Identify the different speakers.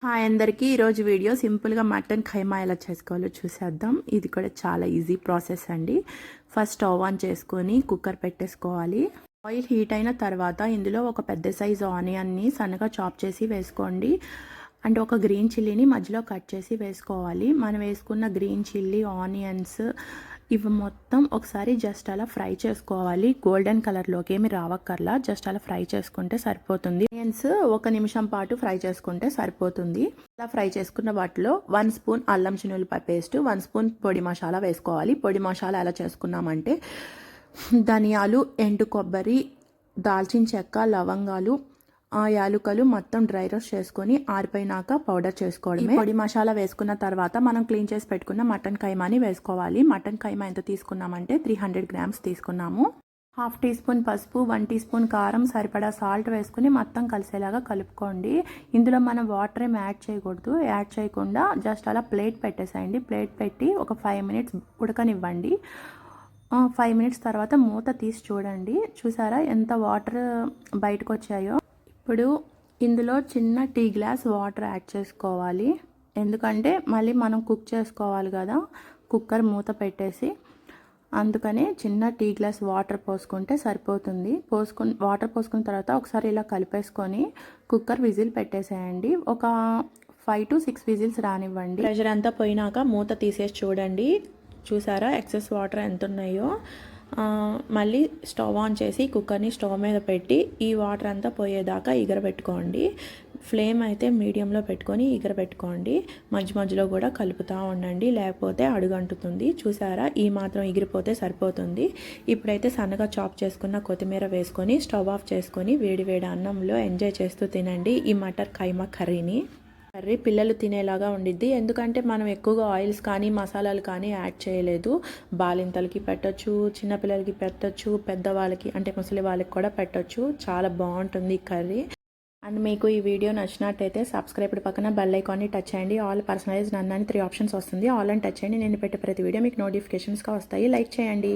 Speaker 1: Hi అందరికీ ఈరోజు video సింపుల్గా మటన్ ఖైమా ఎలా చేసుకోవాలో చూసేద్దాం. ఇది కూడా చాలా ఈజీ ప్రాసెస్ అండి. ఫస్ట్ స్టవ్ ఆన్ చేసుకొని కుక్కర్ పెట్టేసుకోవాలి. ఆయిల్ హీట్ అయిన తర్వాత ఇందులో ఒక పెద్ద సైజు ఆనియన్ని సన్నగా చాప్ చేసి వేసుకోండి. అండ్ ఒక గ్రీన్ చిల్లీని మధ్యలో కట్ చేసి వేసుకోవాలి. మనం వేసుకున్న గ్రీన్ చిల్లీ, ఆనియన్స్ ఇవి మొత్తం ఒకసారి జస్ట్ అలా ఫ్రై చేసుకోవాలి. గోల్డెన్ కలర్లోకి ఏమి రావక్కర్లా, జస్ట్ అలా ఫ్రై చేసుకుంటే సరిపోతుంది. ఆనియన్స్ 1 నిమిషం పాటు ఫ్రై చేసుకుంటే సరిపోతుంది. అలా ఫ్రై చేసుకున్న వాటిలో 1 స్పూన్ అల్లం చిన్నులపాయ పేస్ట్, 1 స్పూన్ పొడి మసాలా వేసుకోవాలి. పొడి మసాలా ఎలా చేసుకున్నామంటే ధనియాలు, ఎండు కొబ్బరి, దాల్చిన చెక్క, లవంగాలు, యాలుకలు మొత్తం డ్రై రోస్ట్ చేసుకొని ఆరిపోయినాక పౌడర్ చేసుకోవడమే. పొడి మసాలా వేసుకున్న తర్వాత మనం క్లీన్ చేసి పెట్టుకున్న మటన్ కైమాని వేసుకోవాలి. మటన్ కైమా ఎంత తీసుకున్నామంటే 300 గ్రామ్స్ తీసుకున్నాము. 1/2 టీ స్పూన్ పసుపు, 1 టీ స్పూన్ కారం, సరిపడా సాల్ట్ వేసుకుని మొత్తం కలిసేలాగా కలుపుకోండి. ఇందులో మనం వాటర్ ఏం యాడ్ చేయకూడదు. యాడ్ చేయకుండా జస్ట్ అలా ప్లేట్ పెట్టేసేయండి. ప్లేట్ పెట్టి ఒక 5 మినిట్స్ ఉడకనివ్వండి. 5 మినిట్స్ తర్వాత మూత తీసి చూడండి. చూసారా ఎంత వాటర్ బయటకు వచ్చాయో. ఇప్పుడు ఇందులో చిన్న టీ గ్లాస్ వాటర్ యాడ్ చేసుకోవాలి. ఎందుకంటే మళ్ళీ మనం కుక్ చేసుకోవాలి కదా, కుక్కర్ మూత పెట్టేసి, అందుకని చిన్న టీ గ్లాస్ వాటర్ పోసుకుంటే సరిపోతుంది. వాటర్ పోసుకున్న తర్వాత ఒకసారి ఇలా కలిపేసుకొని కుక్కర్ విజిల్ పెట్టేసేయండి. ఒక 5 to 6 విజిల్స్ రానివ్వండి. ప్రెషర్ అంతా పోయినాక మూత తీసేసి చూడండి. చూసారా ఎక్సెస్ వాటర్ ఎంత ఉన్నాయో. మళ్ళీ స్టవ్ ఆన్ చేసి కుక్కర్ని స్టవ్ మీద పెట్టి ఈ వాటర్ అంతా పోయేదాకా ఎగరబెట్టుకోండి. ఫ్లేమ్ అయితే మీడియంలో పెట్టుకొని ఎగరబెట్టుకోండి. మధ్య మధ్యలో కూడా కలుపుతూ ఉండండి, లేకపోతే అడుగంటుతుంది. చూసారా ఈ మాత్రం ఎగిరిపోతే సరిపోతుంది. ఇప్పుడైతే సన్నగా చాప్ చేసుకున్న కొత్తిమీర వేసుకొని స్టవ్ ఆఫ్ చేసుకొని వేడి వేడి అన్నంలో ఎంజాయ్ చేస్తూ తినండి ఈ మటర్ ఖైమా కర్రీని. కర్రీ పిల్లలు తినేలాగా ఉండిద్ది. ఎందుకంటే మనం ఎక్కువగా ఆయిల్స్ కానీ మసాలాలు కానీ యాడ్ చేయలేదు. బాలింతలకి పెట్టొచ్చు, చిన్నపిల్లలకి పెట్టొచ్చు, పెద్దవాళ్ళకి అంటే ముసలి వాళ్ళకి కూడా పెట్టొచ్చు. చాలా బాగుంటుంది కర్రీ. అండ్ మీకు ఈ వీడియో నచ్చినట్టయితే సబ్స్క్రైబ్ పక్కన బెల్ ఐకాన్ని టచ్ చేయండి. ఆల్ పర్సనలైజ్ నన్ను 3 ఆప్షన్స్ వస్తుంది. ఆల్ అని టచ్ చేయండి. నేను పెట్టే ప్రతి వీడియో మీకు నోటిఫికేషన్స్గా వస్తాయి. లైక్ చేయండి.